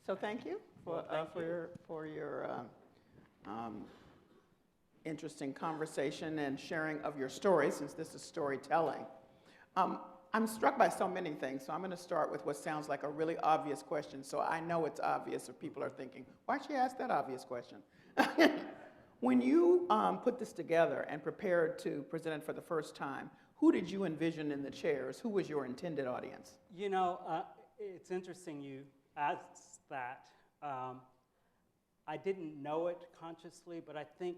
So thank you for your interesting conversation and sharing of your story, since this is storytelling. I'm struck by so many things, so I'm going to start with what sounds like a really obvious question, so I know it's obvious if people are thinking, why'd she ask that obvious question? When you put this together and prepared to present it for the first time, who did you envision in the chairs? Who was your intended audience? You know, it's interesting you asked that. I didn't know it consciously, but I think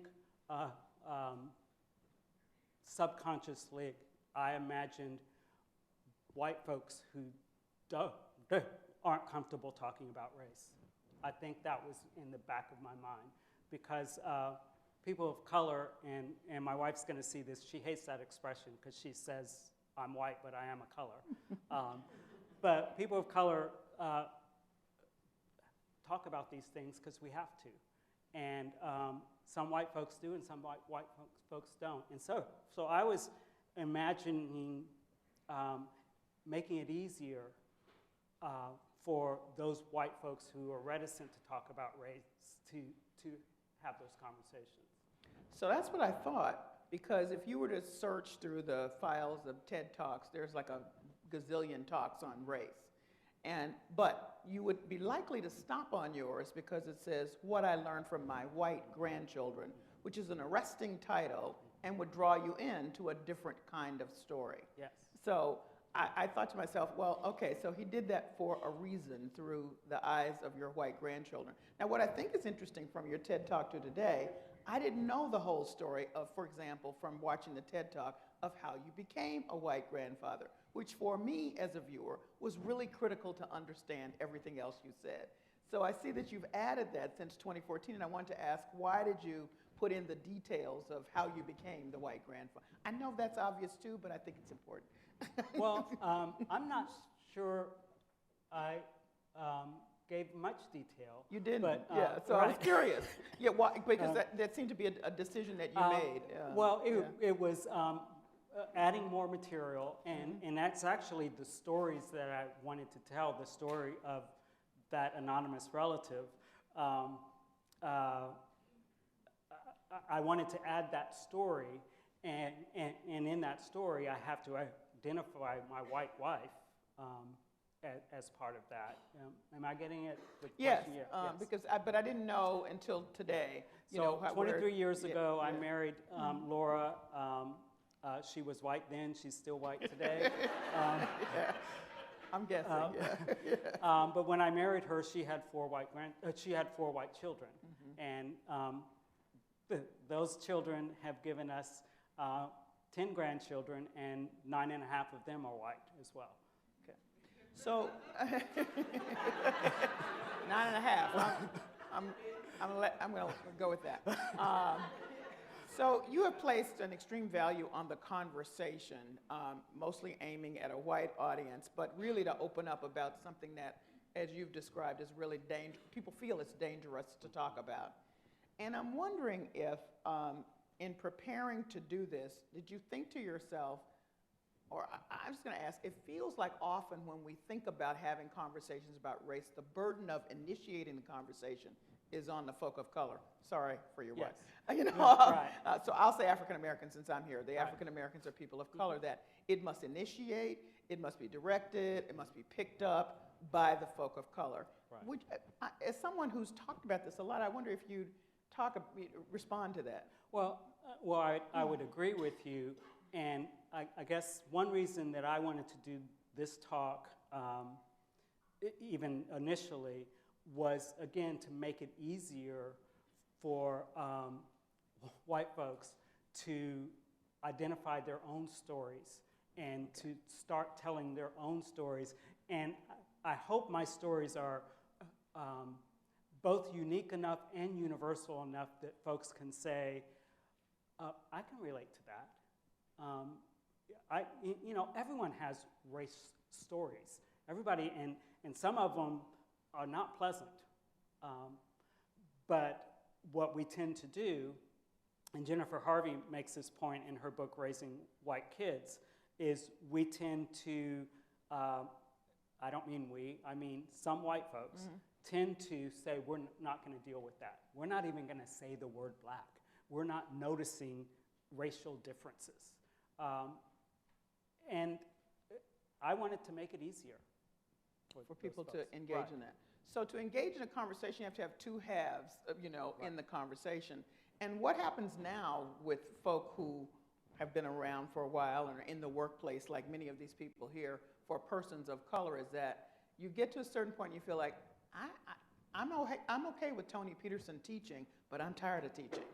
subconsciously I imagined white folks who aren't comfortable talking about race. I think that was in the back of my mind because people of color, and my wife's going to see this, she hates that expression because she says, I'm white, but I am a color. But people of color talk about these things because we have to. And some white folks do and some white folks don't. And so I was imagining making it easier for those white folks who are reticent to talk about race to have those conversations. So that's what I thought, because if you were to search through the files of TED Talks, there's like a gazillion talks on race. But you would be likely to stop on yours because it says, What I Learned from My White Grandchildren, which is an arresting title and would draw you into a different kind of story. Yes. So I thought to myself, well, okay, so he did that for a reason through the eyes of your white grandchildren. Now, what I think is interesting from your TED Talk to today, I didn't know the whole story of, for example, from watching the TED Talk, of how you became a white grandfather, which for me as a viewer was really critical to understand everything else you said. So I see that you've added that since 2014, and I wanted to ask, why did you put in the details of how you became the white grandfather? I know that's obvious too, but I think it's important. Well, I'm not sure I gave much detail. You didn't, but, yeah, so right. I was curious. Yeah, why, because that seemed to be a decision that you made. Well, it was adding more material, and that's actually the stories that I wanted to tell, the story of that anonymous relative. I wanted to add that story, and in that story, I have to identify my white wife as part of that. Am I getting it? Yes, Yes. because but I didn't know until today. So 23 years ago, I married Laura. She was white then; she's still white today. Yeah. I'm guessing. But when I married her, she had four white children, and those children have given us 10 grandchildren, and 9.5 of them are white as well. Okay. So 9.5. I'm going to go with that. So you have placed an extreme value on the conversation, mostly aiming at a white audience, but really to open up about something that, as you've described, is really dangerous. People feel it's dangerous to talk about. And I'm wondering if, in preparing to do this, did you think to yourself, or I'm just going to ask, it feels like often when we think about having conversations about race, the burden of initiating the conversation is on the folk of color. Sorry for your wife. You know, right. So I'll say African American since I'm here. The Right. African Americans are people of color that it must initiate, it must be directed, it must be picked up by the folk of color. Right. Which, as someone who's talked about this a lot, I wonder if you'd respond to that. Well, I would agree with you, and I guess one reason that I wanted to do this talk, even initially, was again to make it easier for white folks to identify their own stories and to start telling their own stories. And I hope my stories are both unique enough and universal enough that folks can say, I can relate to that. Everyone has race stories. Everybody, and some of them are not pleasant. But what we tend to do, and Jennifer Harvey makes this point in her book, Raising White Kids, is we tend to I don't mean we, I mean some white folks, tend to say we're not going to deal with that. We're not even going to say the word black. We're not noticing racial differences. And I wanted to make it easier For people to folks. engage Right. in that. So to engage in a conversation, you have to have two halves, in the conversation. And what happens now with folk who have been around for a while and are in the workplace, like many of these people here, for persons of color, is that you get to a certain point and you feel like, I'm okay with Tony Peterson teaching, but I'm tired of teaching.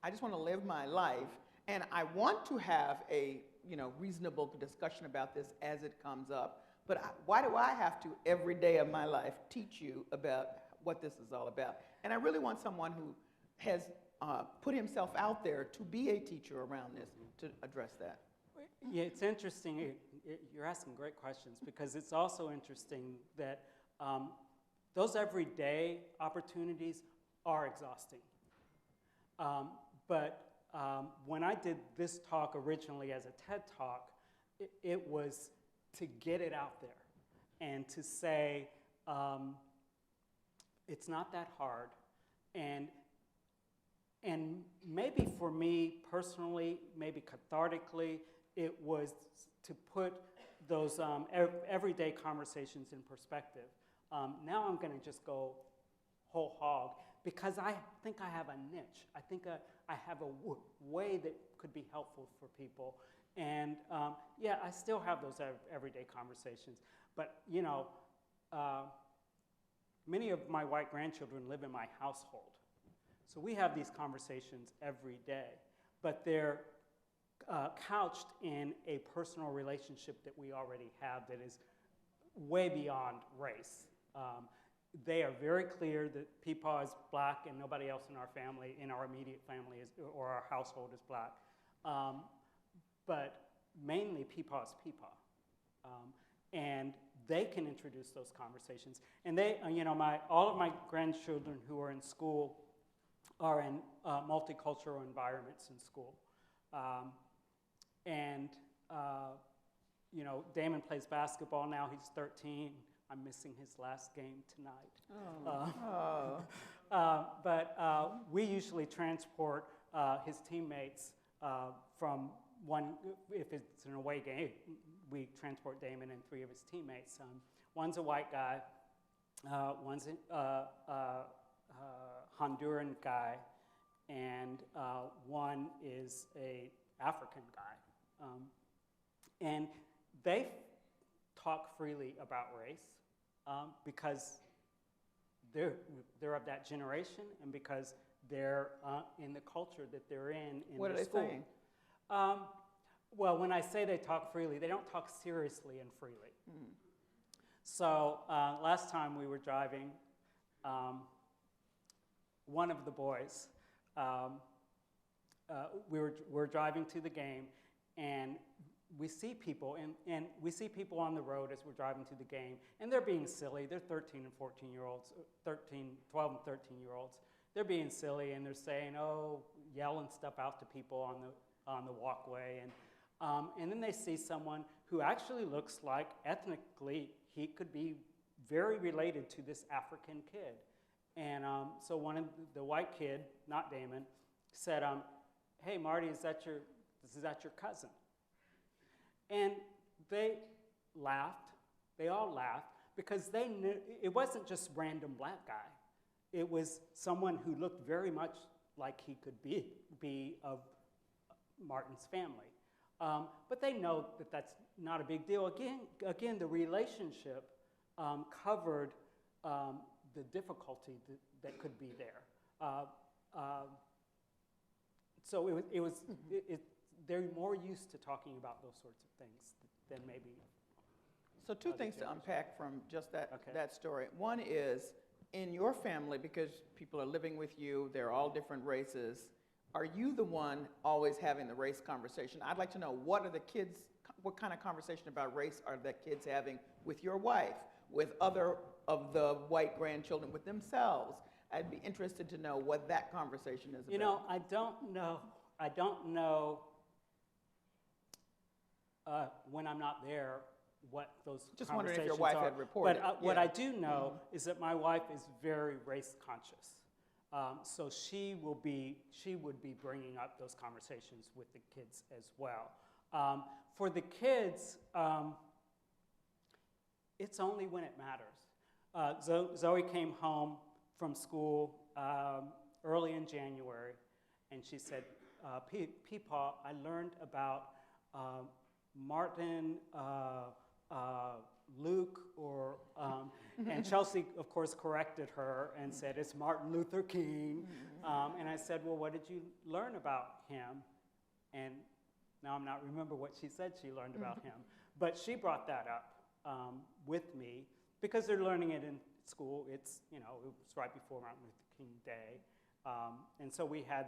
I just want to live my life, and I want to have a reasonable discussion about this as it comes up. But why do I have to, every day of my life, teach you about what this is all about? And I really want someone who has put himself out there to be a teacher around this, to address that. Yeah, it's interesting. You're asking great questions, because it's also interesting that those everyday opportunities are exhausting. But when I did this talk originally as a TED Talk, it was to get it out there and to say it's not that hard. And maybe for me personally, maybe cathartically, it was to put those everyday conversations in perspective. Now I'm going to just go whole hog, because I think I have a niche. I think I have a way that could be helpful for people. And yeah, I still have those everyday conversations. But many of my white grandchildren live in my household. So we have these conversations every day. But they're couched in a personal relationship that we already have that is way beyond race. They are very clear that Peepaw is black and nobody else in our family, in our immediate family, or our household is black. But mainly Peepaw is Peepaw. And they can introduce those conversations. And they, all of my grandchildren who are in school are in multicultural environments in school. Damon plays basketball now. He's 13. I'm missing his last game tonight. But we usually transport his teammates from one, if it's an away game, we transport Damon and 3 of his teammates. One's a white guy, one's a Honduran guy, and one is a African guy. And they talk freely about race because they're of that generation, and because they're in the culture that they're in What are the they school. saying? Well, when I say they talk freely, they don't talk seriously and freely. So last time we were driving, one of the boys, we were driving to the game, and we see people, and we see people on the road as we're driving to the game, and they're being silly. They're 13 and 14-year-olds, 12 and 13-year-olds. They're being silly, and they're saying, yelling stuff out to people on the walkway, and then they see someone who actually looks like, ethnically, he could be very related to this African kid. And so one of the white kid, not Damon, said, "Hey, Marty, is that your cousin?" And they laughed. They all laughed because they knew it wasn't just random black guy. It was someone who looked very much like he could be of Martin's family. But they know that that's not a big deal. Again, the relationship covered the difficulty that could be there. So they're more used to talking about those sorts of things than maybe. So 2 things to unpack from just that story. One is, in your family, because people are living with you, they're all different races, are you the one always having the race conversation? I'd like to know, what kind of conversation about race are the kids having with your wife, with other of the white grandchildren, with themselves? I'd be interested to know what that conversation is about. I don't know when I'm not there what those Just wondering if conversations your wife are. had reported. But what Yeah. I do know is that my wife is very race conscious. So she would be bringing up those conversations with the kids as well. For the kids, it's only when it matters. Zoe came home from school early in January, and she said, Peepaw, I learned about Martin, Luke, and Chelsea, of course, corrected her and said, it's Martin Luther King. And I said, well, what did you learn about him? And now I'm not remember what she said she learned about him. But she brought that up with me because they're learning it in school. It's, it was right before Martin Luther King Day. And so we had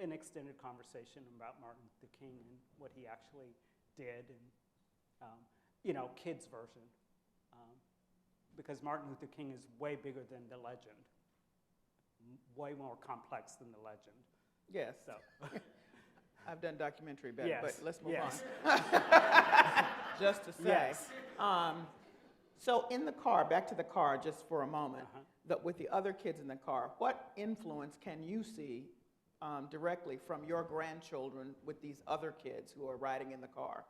an extended conversation about Martin Luther King and what he actually did, and kids' version, because Martin Luther King is way bigger than the legend, way more complex than the legend. Yes. So, I've done documentary better, yes, but let's move yes. on. Just to say. Yes. So in the car, back to the car just for a moment, with the other kids in the car, what influence can you see directly from your grandchildren with these other kids who are riding in the car?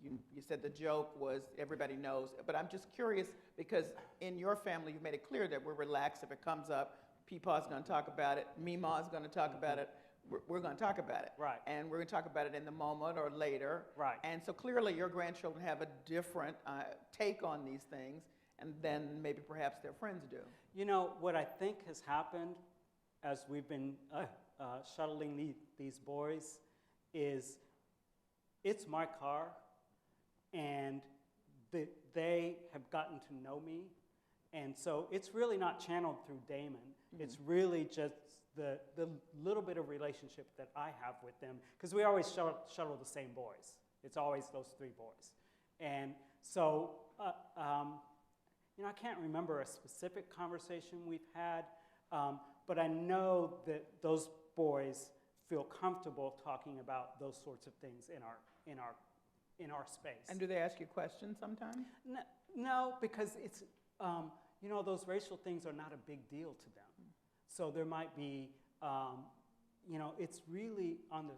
You said the joke was everybody knows, but I'm just curious because in your family you've made it clear that we're relaxed. If it comes up, Peepaw's going to talk about it, Meemaw's going to talk about it, we're going to talk about it. Right. And we're going to talk about it in the moment or later. Right. And so clearly your grandchildren have a different take on these things and then maybe perhaps their friends do. What I think has happened as we've been shuttling these boys is it's my car, and they have gotten to know me, and so it's really not channeled through Damon. Mm-hmm. It's really just the little bit of relationship that I have with them, because we always shuttle the same boys. It's always those three boys. And so, I can't remember a specific conversation we've had, but I know that those boys feel comfortable talking about those sorts of things in our space. And do they ask you questions sometimes? No, because it's, those racial things are not a big deal to them. So there might be, it's really on the,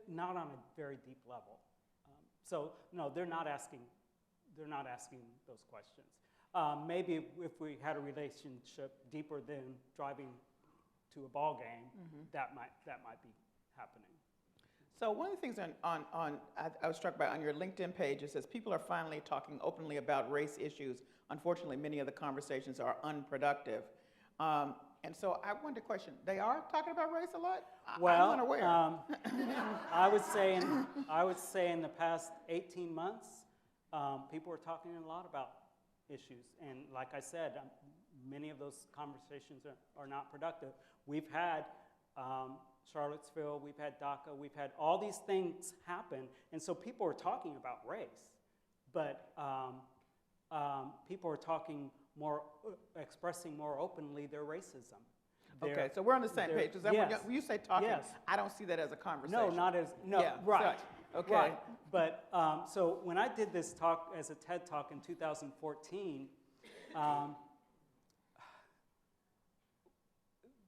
not on a very deep level. So no, they're not asking those questions. Maybe if we had a relationship deeper than driving to a ball game, that might be happening. So one of the things I was struck by on your LinkedIn page, it says people are finally talking openly about race issues. Unfortunately, many of the conversations are unproductive. And so I wanted to question, they are talking about race a lot? Well, I'm unaware. I would say in the past 18 months, people are talking a lot about issues. And like I said, many of those conversations are not productive. We've had Charlottesville, we've had DACA, we've had all these things happen. And so people are talking about race, but people are talking more, expressing more openly their racism. Okay, so we're on the same page. Because yes, when you say talking, yes. I don't see that as a conversation. No, not as, no, Yeah, right. So, okay. Right. But so when I did this talk as a TED Talk in 2014,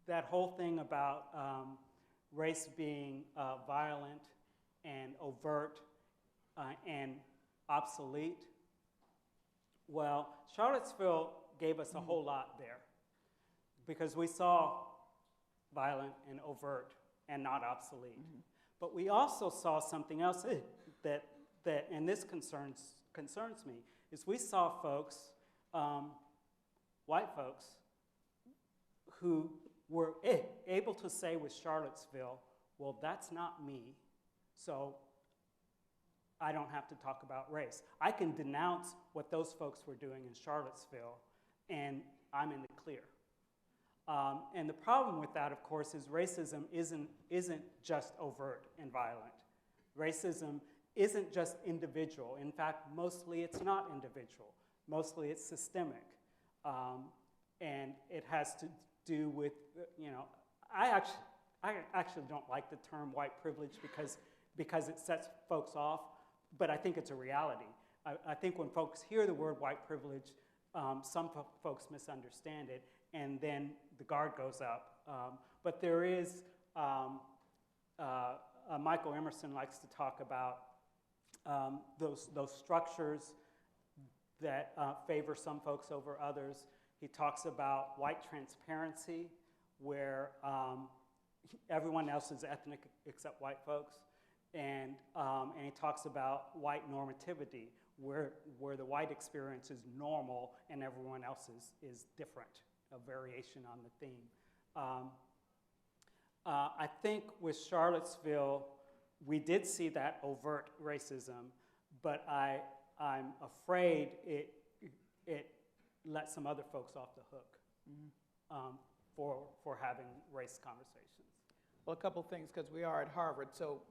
that whole thing about race being violent and overt and obsolete, well, Charlottesville gave us a whole lot there because we saw violent and overt and not obsolete. But we also saw something else that and this concerns me, is we saw folks, white folks, who were able to say with Charlottesville, well, that's not me, so I don't have to talk about race. I can denounce what those folks were doing in Charlottesville, and I'm in the clear. And the problem with that, of course, is racism isn't just overt and violent. Racism isn't just individual. In fact, mostly it's not individual. Mostly it's systemic. And it has to do with, I actually don't like the term white privilege because it sets folks off, but I think it's a reality. I think when folks hear the word white privilege, some folks misunderstand it, and then the guard goes up. But there is, Michael Emerson likes to talk about those structures that favor some folks over others. He talks about white transparency, where everyone else is ethnic except white folks. And he talks about white normativity, where the white experience is normal and everyone else is different, a variation on the theme. I think with Charlottesville, we did see that overt racism, but I'm afraid it let some other folks off the hook for having race conversations. Well, a couple things, because we are at Harvard, so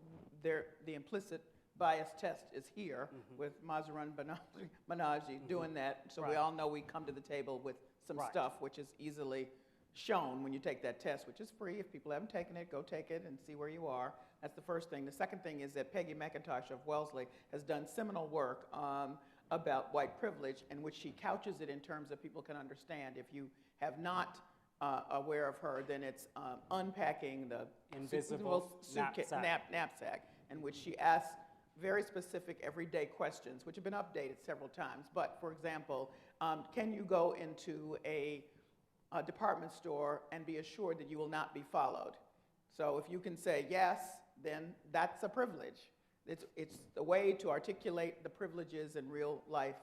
the implicit bias test is here with Mazarin Banaji doing that, so we all know we come to the table with some stuff which is easily shown when you take that test, which is free. If people haven't taken it, go take it and see where you are. That's the first thing. The second thing is that Peggy McIntosh of Wellesley has done seminal work about white privilege, in which she couches it in terms that people can understand. If you have not aware of her, then it's unpacking the invisible knapsack, in which she asks very specific everyday questions, which have been updated several times. But for example, can you go into a department store and be assured that you will not be followed? So if you can say yes, then that's a privilege. It's a way to articulate the privileges in real life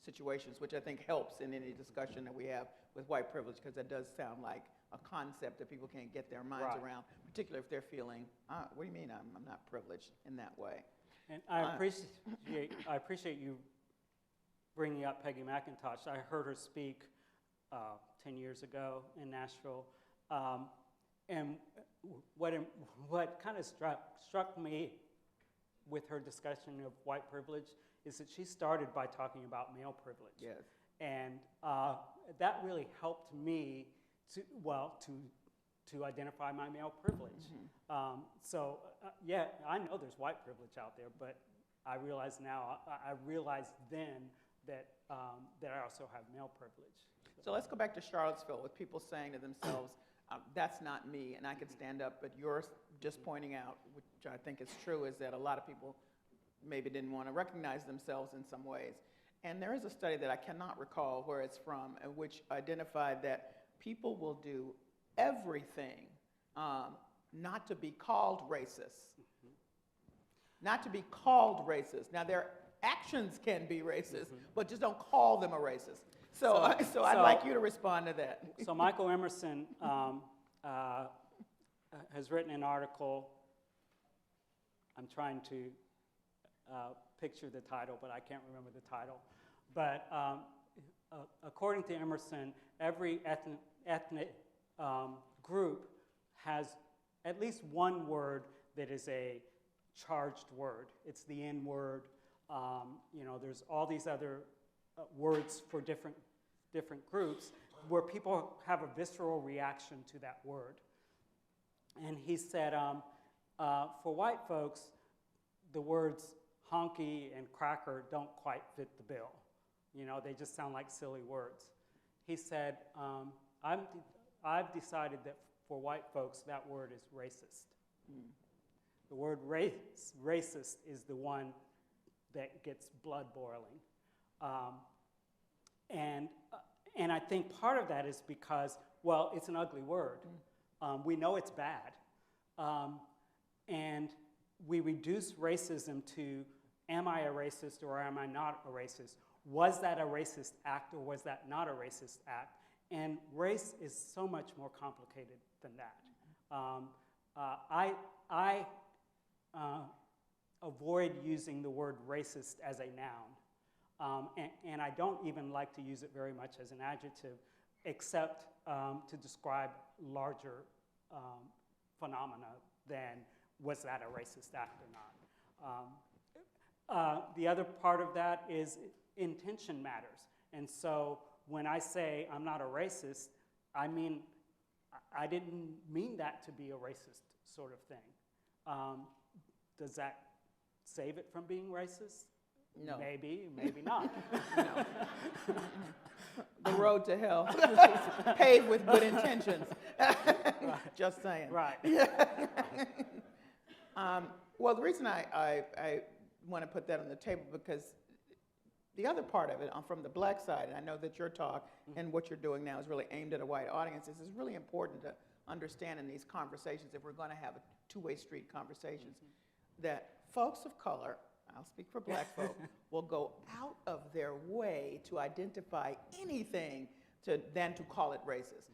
situations, which I think helps in any discussion that we have with white privilege, because that does sound like a concept that people can't get their minds around, particularly if they're feeling, what do you mean I'm not privileged in that way? And I appreciate you bringing up Peggy McIntosh. I heard her speak 10 years ago in Nashville, and what kind of struck me with her discussion of white privilege is that she started by talking about male privilege. Yes. And that really helped me to identify my male privilege. So yeah, I know there's white privilege out there, but I realize now, I realized then that I also have male privilege. So let's go back to Charlottesville, with people saying to themselves, that's not me, and I can stand up, but you're just pointing out, which I think is true, is that a lot of people maybe didn't want to recognize themselves in some ways. And there is a study that I cannot recall where it's from, which identified that people will do everything not to be called racist. Not to be called racist. Now, their actions can be racist, but just don't call them a racist. So I'd like you to respond to that. So Michael Emerson has written an article. I'm trying to picture the title, but I can't remember the title. But according to Emerson, every ethnic group has at least one word that is a charged word. It's the N word. There's all these other words for different groups where people have a visceral reaction to that word. And he said, for white folks, the words honky and cracker don't quite fit the bill. They just sound like silly words. He said, I've decided that for white folks, that word is racist. The word racist is the one that gets blood boiling. And I think part of that is because, well, it's an ugly word. We know it's bad. And we reduce racism to, am I a racist or am I not a racist? Was that a racist act or was that not a racist act? And race is so much more complicated than that. I avoid using the word racist as a noun. And I don't even like to use it very much as an adjective, except to describe larger phenomena than was that a racist act or not. The other part of that is intention matters. And so when I say I'm not a racist, I mean, I didn't mean that to be a racist sort of thing. Does that save it from being racist? No. Maybe, maybe not. No. The road to hell, paved with good intentions. Just saying. Right. Well, the reason I want to put that on the table because the other part of it, from the black side, and I know that your talk and what you're doing now is really aimed at a white audience, is really important to understand in these conversations, if we're going to have a two-way street conversations, that folks of color, I'll speak for black folk, will go out of their way to identify anything than to call it racist.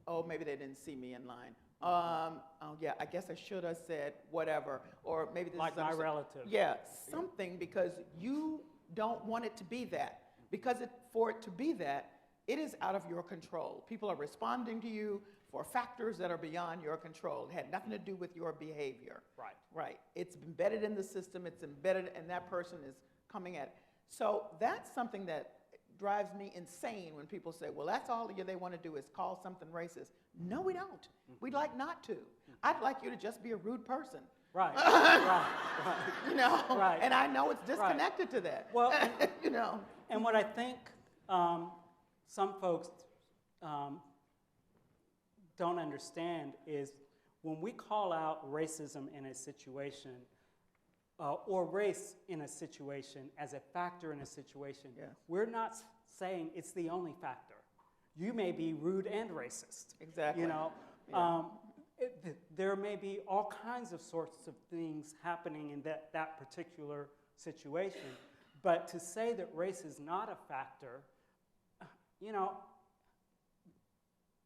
Oh, maybe they didn't see me in line. Oh yeah, I guess I should have said whatever, or maybe this Like is my relative. Yeah, something, because you don't want it to be that. Because for it to be that, it is out of your control. People are responding to you for factors that are beyond your control. It had nothing to do with your behavior. Right. Right. It's embedded in the system. It's embedded, and that person is coming at it. So that's something that drives me insane when people say, well, that's all they want to do is call something racist. No, we don't. We'd like not to. I'd like you to just be a rude person. Right. Right. You know? Right. And I know it's disconnected to that. Well, you know. And what I think some folks don't understand is when we call out racism in a situation or race in a situation as a factor in a situation, Yes. we're not saying it's the only factor. You may be rude and racist. Exactly. You know, Yeah. There may be all kinds of sorts of things happening in that particular situation. But to say that race is not a factor, you know,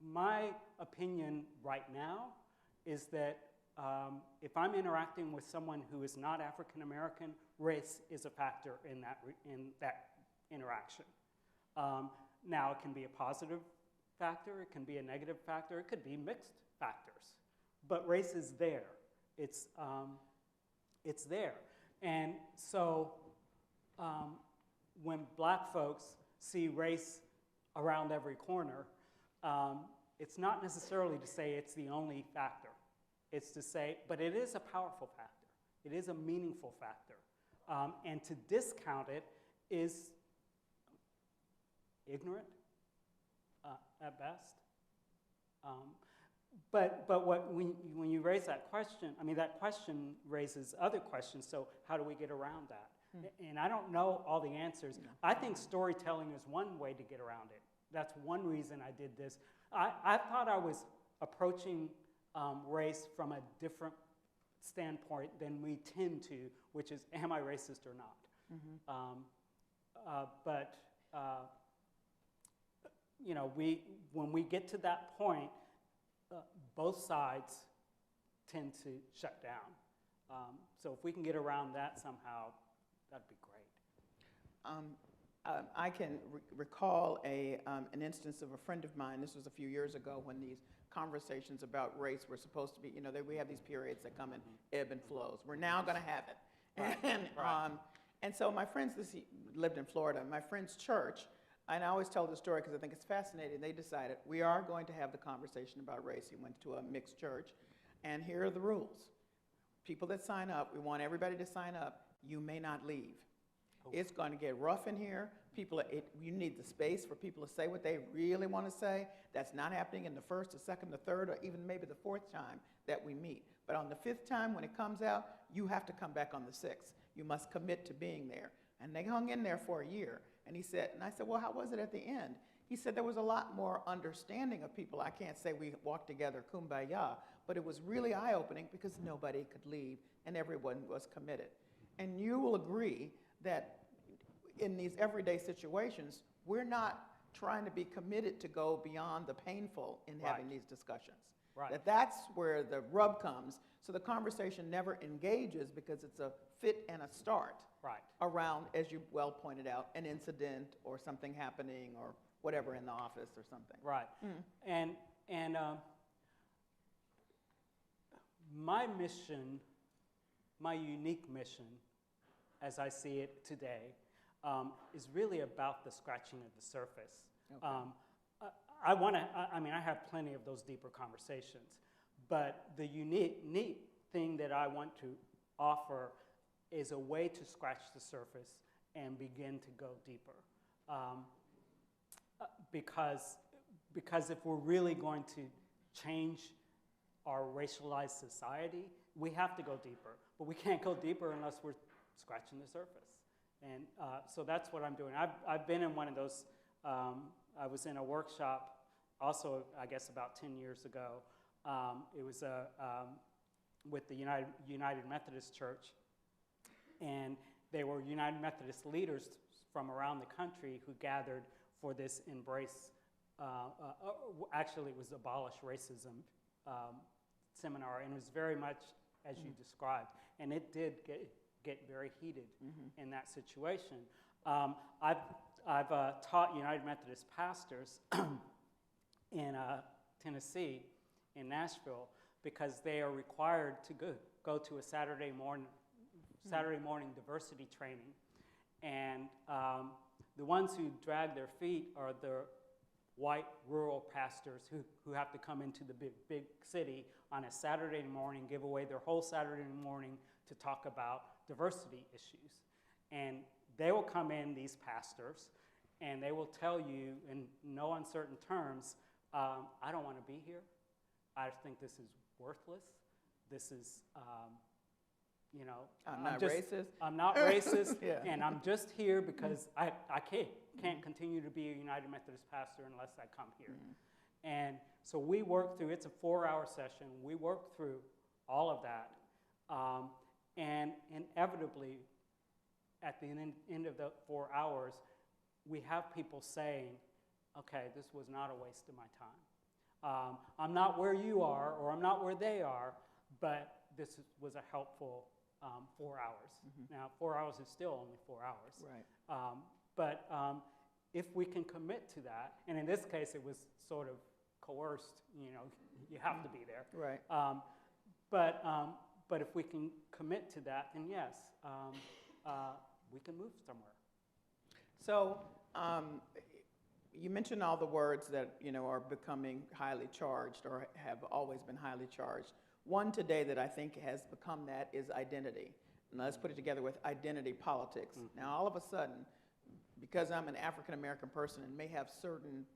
my opinion right now is that if I'm interacting with someone who is not African American, race is a factor in that interaction. Now, it can be a positive factor, it can be a negative factor, it could be mixed factors. But race is there. It's there. And so when black folks see race around every corner, it's not necessarily to say it's the only factor. It's to say, but it is a powerful factor. It is a meaningful factor. And to discount it is ignorant at best. But when you raise that question, I mean, that question raises other questions. So how do we get around that? And I don't know all the answers. I think storytelling is one way to get around it. That's one reason I did this. I thought I was approaching race from a different standpoint than we tend to, which is, am I racist or not? But you know, when we get to that point, both sides tend to shut down. So if we can get around that somehow, that'd be great. I can recall an instance of a friend of mine. This was a few years ago when these conversations about race were supposed to be, you know, we have these periods that come in ebb and flows. We're now going to have it. Right. And so my friends, lived in Florida, my friend's church, and I always tell the story because I think it's fascinating, they decided we are going to have the conversation about race. He went to a mixed church, and here are the rules. People that sign up, we want everybody to sign up. You may not leave. It's going to get rough in here. You need the space for people to say what they really want to say. That's not happening in the first, the second, the third, or even maybe the fourth time that we meet. But on the fifth time, when it comes out, you have to come back on the sixth. You must commit to being there. And they hung in there for a year. And I said, well, how was it at the end? He said there was a lot more understanding of people. I can't say we walked together kumbaya, but it was really eye-opening because nobody could leave and everyone was committed. And you will agree that in these everyday situations, we're not trying to be committed to go beyond the painful in having these discussions. Right. That's where the rub comes. So the conversation never engages because it's a fit and a start around, as you well pointed out, an incident or something happening or whatever in the office or something. Right. And my mission, my unique mission, as I see it today, is really about the scratching of the surface. Okay. I have plenty of those deeper conversations, but the neat thing that I want to offer is a way to scratch the surface and begin to go deeper. Because if we're really going to change our racialized society, we have to go deeper. But we can't go deeper unless we're scratching the surface. And so that's what I'm doing. I've been in one of those, I was in a workshop also, I guess, about 10 years ago. It was with the United Methodist Church. And they were United Methodist leaders from around the country who gathered for this Embrace, actually it was Abolish Racism seminar, and it was very much as you described. And it did get very heated in that situation. I've taught United Methodist pastors in Tennessee, in Nashville, because they are required to go to a Saturday morning diversity training. And the ones who drag their feet are the white rural pastors who have to come into the big city on a Saturday morning, give away their whole Saturday morning to talk about diversity issues. And they will come in, these pastors, and they will tell you in no uncertain terms, I don't want to be here. I think this is worthless. This is, I'm not racist. I'm not racist, Yeah. and I'm just here because I can't continue to be a United Methodist pastor unless I come here. And so we work through, it's a 4-hour session, we work through all of that. And inevitably, at the end of the 4 hours, we have people saying, okay, this was not a waste of my time. I'm not where you are, or I'm not where they are, but this was a helpful 4 hours. Now, 4 hours is still only 4 hours. Right. But if we can commit to that, and in this case, it was sort of coerced, you have to be there. Right. But if we can commit to that, then yes, we can move somewhere. So you mentioned all the words that are becoming highly charged or have always been highly charged. One today that I think has become that is identity. And let's put it together with identity politics. Now, all of a sudden, because I'm an African-American person and may have certain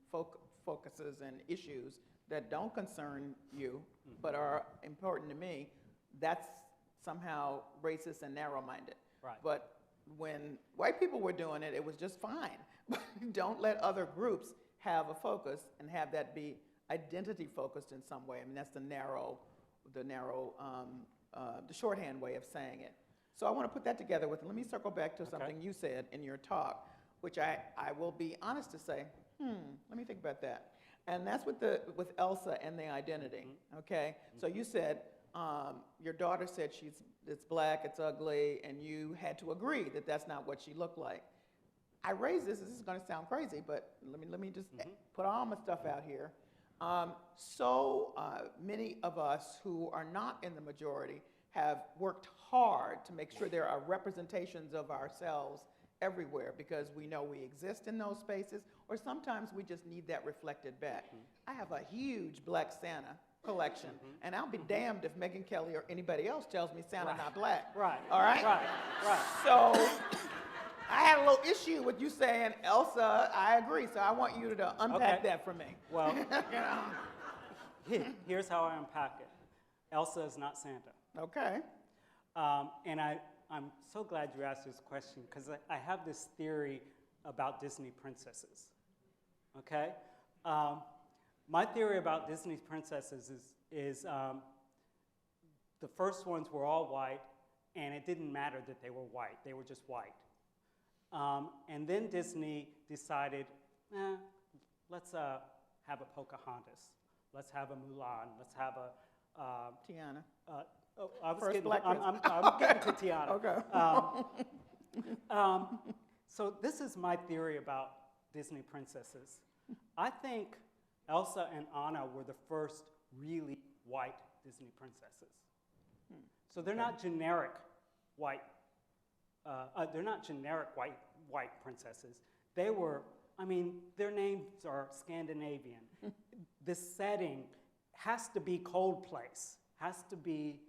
focuses and issues that don't concern you, but are important to me, that's somehow racist and narrow-minded. Right. But when white people were doing it, it was just fine. Don't let other groups have a focus and have that be identity-focused in some way. I mean, that's the shorthand way of saying it. So I want to put that together with, let me circle back to something you said in your talk, which I will be honest to say, let me think about that. And that's with Elsa and the identity, okay? So you said, your daughter said it's black, it's ugly, and you had to agree that that's not what she looked like. I raised this is going to sound crazy, but let me just put all my stuff out here. So many of us who are not in the majority have worked hard to make sure there are representations of ourselves everywhere because we know we exist in those spaces, or sometimes we just need that reflected back. I have a huge Black Santa collection, and I'll be damned if Megyn Kelly or anybody else tells me Santa not black. Right. All right? Right. So I had a little issue with you saying, Elsa, I agree, so I want you to unpack that for me. Well, here's how I unpack it. Elsa is not Santa. Okay. And I'm so glad you asked this question because I have this theory about Disney princesses, okay? My theory about Disney princesses is the first ones were all white, and it didn't matter that they were white. They were just white. And then Disney decided, let's have a Pocahontas. Let's have a Mulan. Let's have a Tiana. I was First getting, black I'm getting to Tiana. Okay. So this is my theory about Disney princesses. I think Elsa and Anna were the first really white Disney princesses. So they're not generic white. They're not generic white princesses. They were. I mean, their names are Scandinavian. This setting has to be cold place. Has to be.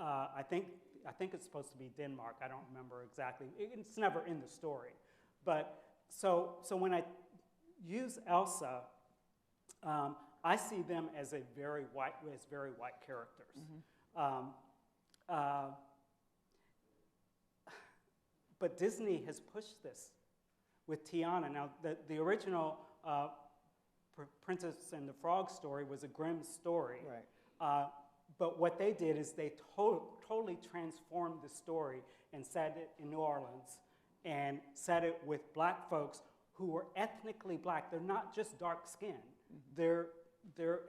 I think I think it's supposed to be Denmark. I don't remember exactly. It's never in the story. But so when I use Elsa, I see them as very white characters. But Disney has pushed this with Tiana. Now, the original Princess and the Frog story was a Grimm story. Right. But what they did is they totally transformed the story and set it in New Orleans and set it with black folks who were ethnically black. They're not just dark skinned.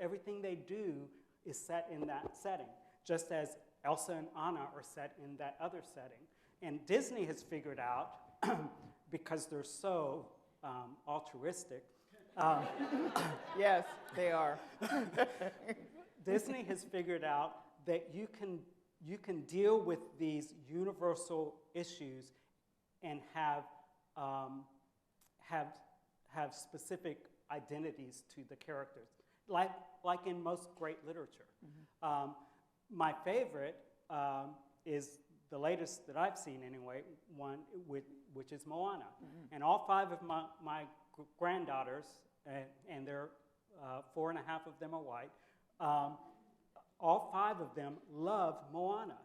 Everything they do is set in that setting, just as Elsa and Anna are set in that other setting. And Disney has figured out, because they're so altruistic. Yes, they are. Disney has figured out that you can deal with these universal issues and have specific identities to the characters, like in most great literature. My favorite is the latest that I've seen anyway, one which is Moana. And all 5 of my granddaughters, and there 4 and a half of them are white, all 5 of them love Moana.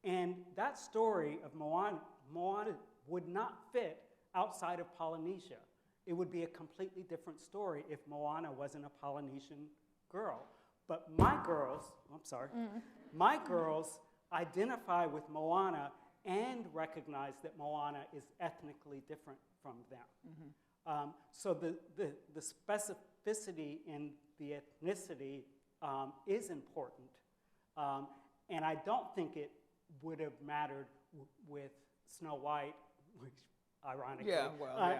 And that story of Moana would not fit outside of Polynesia. It would be a completely different story if Moana wasn't a Polynesian girl. But my girls identify with Moana and recognize that Moana is ethnically different from them. So the specificity in the ethnicity is important. And I don't think it would have mattered with Snow White, which ironically,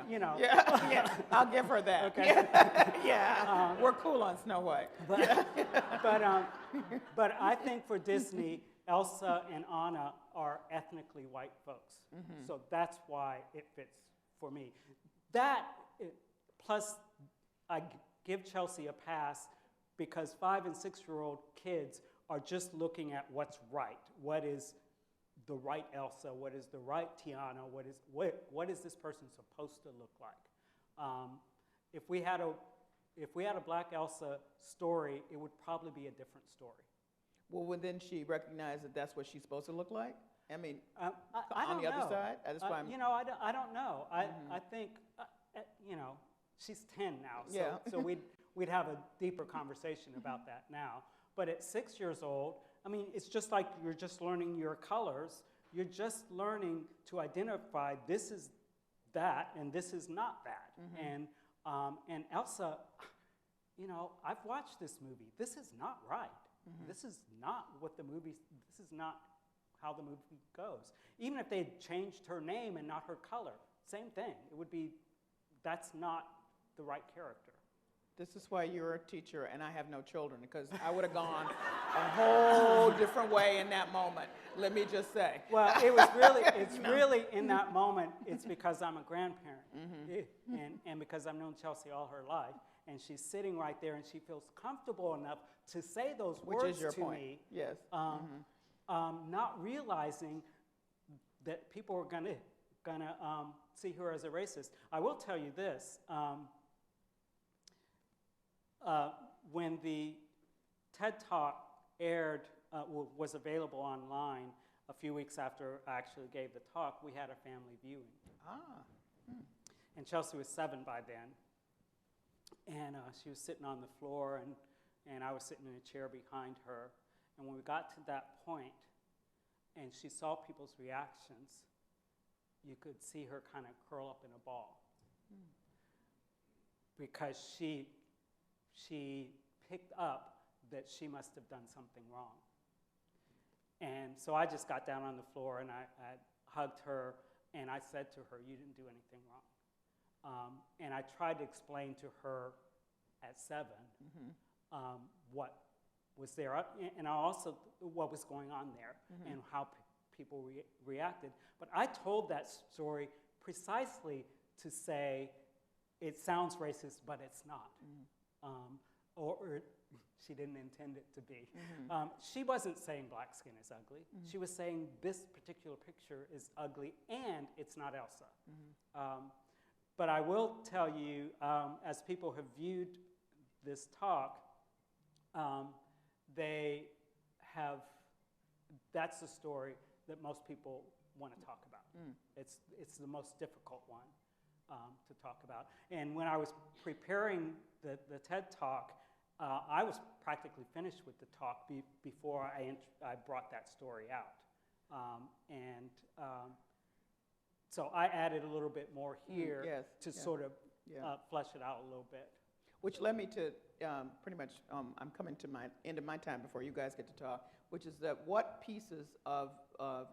you know. Yeah, I'll give her that. Okay. Yeah, we're cool on Snow White. But I think for Disney, Elsa and Anna are ethnically white folks. So that's why it fits for me. Plus, I give Chelsea a pass because 5- and 6-year-old kids are just looking at what's right. What is the right Elsa? What is the right Tiana? What is this person supposed to look like? If we had a Black Elsa story, it would probably be a different story. Well, would then she recognize that that's what she's supposed to look like? I mean, I on the don't other know. side? That's why I'm... You know, I don't know. I think, you know, she's 10 now, so, Yeah. so we'd have a deeper conversation about that now. But at 6 years old, I mean, it's just like you're just learning your colors. You're just learning to identify this is that and this is not that. And Elsa, you know, I've watched this movie. This is not right. This is not this is not how the movie goes. Even if they had changed her name and not her color, same thing. It would be, that's not the right character. This is why you're a teacher and I have no children, because I would have gone a whole different way in that moment, let me just say. Well, it was really, it's really in that moment, it's because I'm a grandparent. And because I've known Chelsea all her life, and she's sitting right there and she feels comfortable enough to say those words Which is your to point. me. Yes. Not realizing that people are gonna see her as a racist. I will tell you this. When the TED Talk aired, was available online a few weeks after I actually gave the talk, we had a family viewing. And Chelsea was 7 by then. And she was sitting on the floor, and I was sitting in a chair behind her. And when we got to that point, and she saw people's reactions, you could see her kind of curl up in a ball. Because she picked up that she must have done something wrong. And so I just got down on the floor and I hugged her and I said to her, you didn't do anything wrong. And I tried to explain to her at 7 what was there, and also what was going on there and how people reacted. But I told that story precisely to say it sounds racist, but it's not. or she didn't intend it to be. She wasn't saying black skin is ugly. She was saying this particular picture is ugly and it's not Elsa. But I will tell you, as people have viewed this talk, they have, that's the story that most people want to talk about. It's the most difficult one to talk about. And when I was preparing the TED Talk, I was practically finished with the talk before I brought that story out. So I added a little bit more here to sort of flesh it out a little bit. Which led me to pretty much, I'm coming to my end of my time before you guys get to talk, which is that what pieces of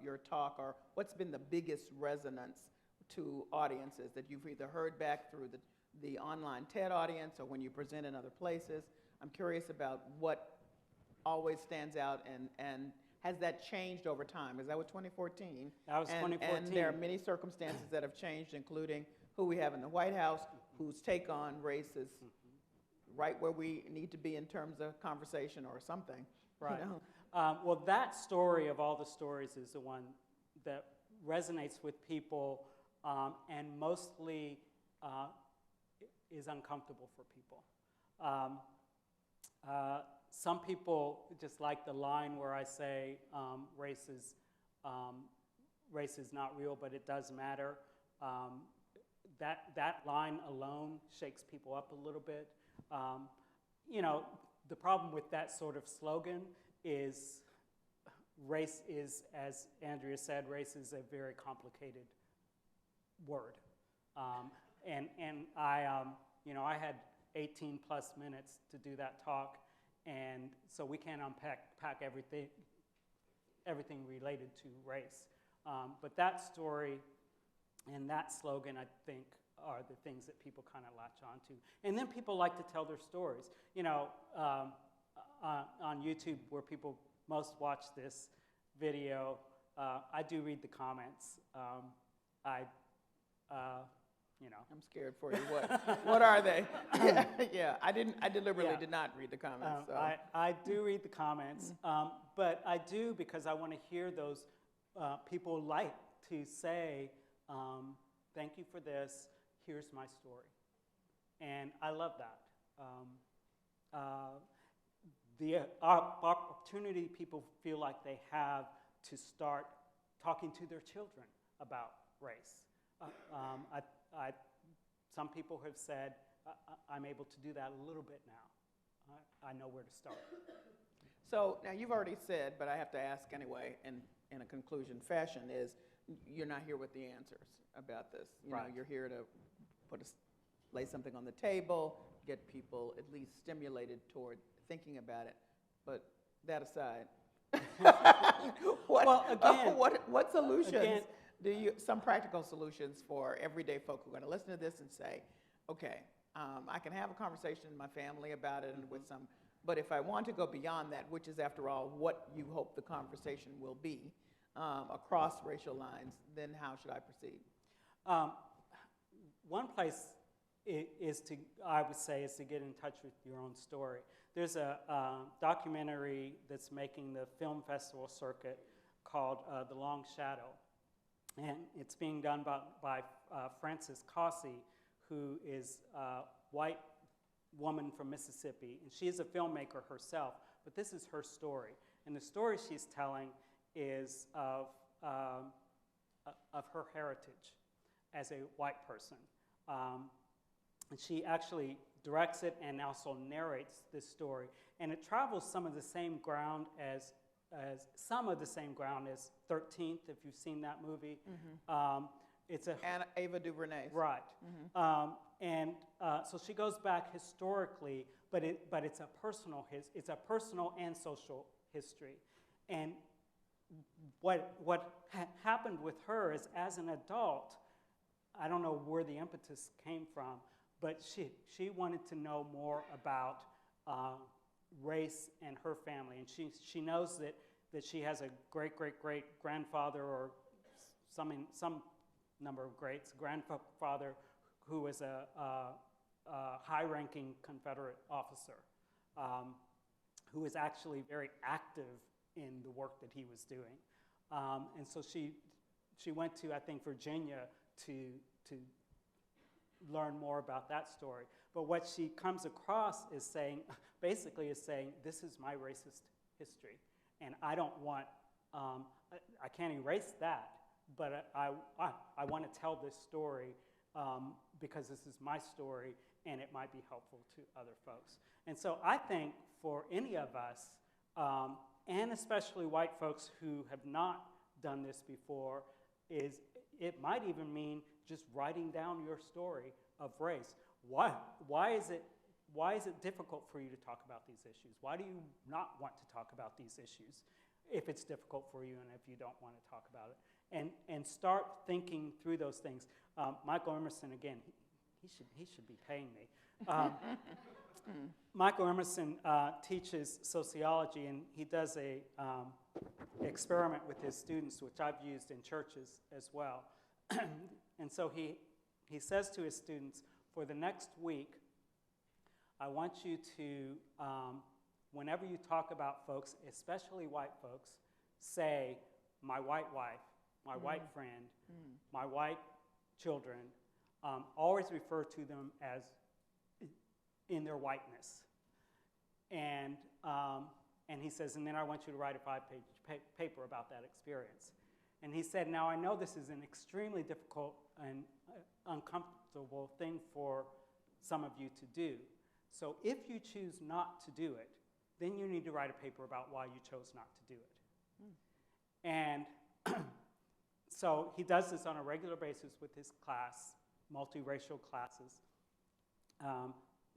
your talk, or what's been the biggest resonance to audiences that you've either heard back through the online TED audience or when you present in other places? I'm curious about what always stands out, and has that changed over time? Because that was 2014. That was 2014. And there are many circumstances that have changed, including who we have in the White House, whose take on race is right where we need to be in terms of conversation or something. Right. You know? Well, that story of all the stories is the one that resonates with people and mostly is uncomfortable for people. Some people just like the line where I say race is not real, but it does matter. That line alone shakes people up a little bit. You know, the problem with that sort of slogan is race is, as Andrea said, race is a very complicated word. And I, you know, I had 18 plus minutes to do that talk, and so we can't unpack everything related to race. But that story and that slogan, I think, are the things that people kind of latch onto. And then people like to tell their stories. You know, on YouTube, where people most watch this video, I do read the comments. You know. I'm scared for you. What are they? Yeah, I deliberately did not read the comments. So. I do read the comments, but I do because I want to hear those people like to say, thank you for this, here's my story. And I love that. The opportunity people feel like they have to start talking to their children about race. Some people have said, I'm able to do that a little bit now. I know where to start. So now you've already said, but I have to ask anyway, in a conclusion fashion, is you're not here with the answers about this. You know, you're here to lay something on the table, get people at least stimulated toward thinking about it. But that aside, what solutions do you, some practical solutions for everyday folk who are going to listen to this and say, okay, I can have a conversation in my family about it and with some, but if I want to go beyond that, which is after all what you hope the conversation will be across racial lines, then how should I proceed? One place is to, I would say, is to get in touch with your own story. There's a documentary that's making the film festival circuit called The Long Shadow. And it's being done by Frances Cossey, who is a white woman from Mississippi. And she is a filmmaker herself, but this is her story. And the story she's telling is of her heritage as a white person. And she actually directs it and also narrates this story. And it travels some of the same ground as 13th, if you've seen that movie. Mm-hmm. It's a and Ava DuVernay. Right. Mm-hmm. So she goes back historically, but it's a personal and social history. And what happened with her is, as an adult, I don't know where the impetus came from, but she wanted to know more about race and her family, and she knows that she has a great-great-great-grandfather or some number of greats, grandfather who was a high-ranking Confederate officer. who was actually very active in the work that he was doing. And so she went to, I think, Virginia to learn more about that story. But what she comes across is saying, basically is saying, this is my racist history. And I don't want, I can't erase that, but I want to tell this story because this is my story and it might be helpful to other folks. And so I think for any of us, and especially white folks who have not done this before, it might even mean just writing down your story of race. Why is it difficult for you to talk about these issues? Why do you not want to talk about these issues if it's difficult for you and if you don't want to talk about it? And start thinking through those things. Michael Emerson, again, he should be paying me. Michael Emerson teaches sociology, and he does a experiment with his students, which I've used in churches as well. And so he says to his students, for the next week, I want you to, whenever you talk about folks, especially white folks, say, my white wife, my white friend, my white children. Always refer to them as in their whiteness. And he says, and then I want you to write a 5-page paper about that experience. And he said, now I know this is an extremely difficult and uncomfortable thing for some of you to do. So if you choose not to do it, then you need to write a paper about why you chose not to do it. And so he does this on a regular basis with his class, multiracial classes.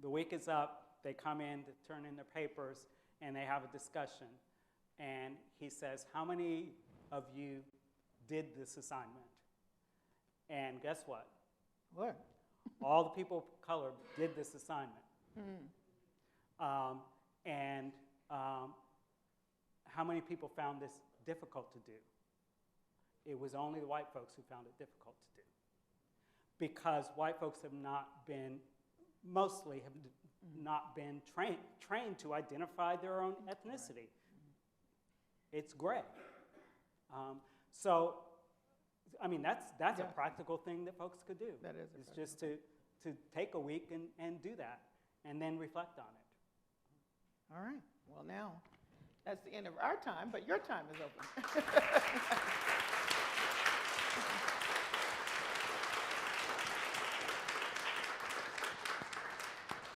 The week is up, they come in to turn in their papers, and they have a discussion. And he says, how many of you did this assignment? And guess what? What? All the people of color did this assignment. How many people found this difficult to do? It was only the white folks who found it difficult to do. Because white folks have not been, mostly have not been trained to identify their own ethnicity. It's gray. So, I mean, that's a practical thing that folks could do. That is a It's just to take a week and do that, and then reflect on it. All right. Well, now, that's the end of our time, but your time is open.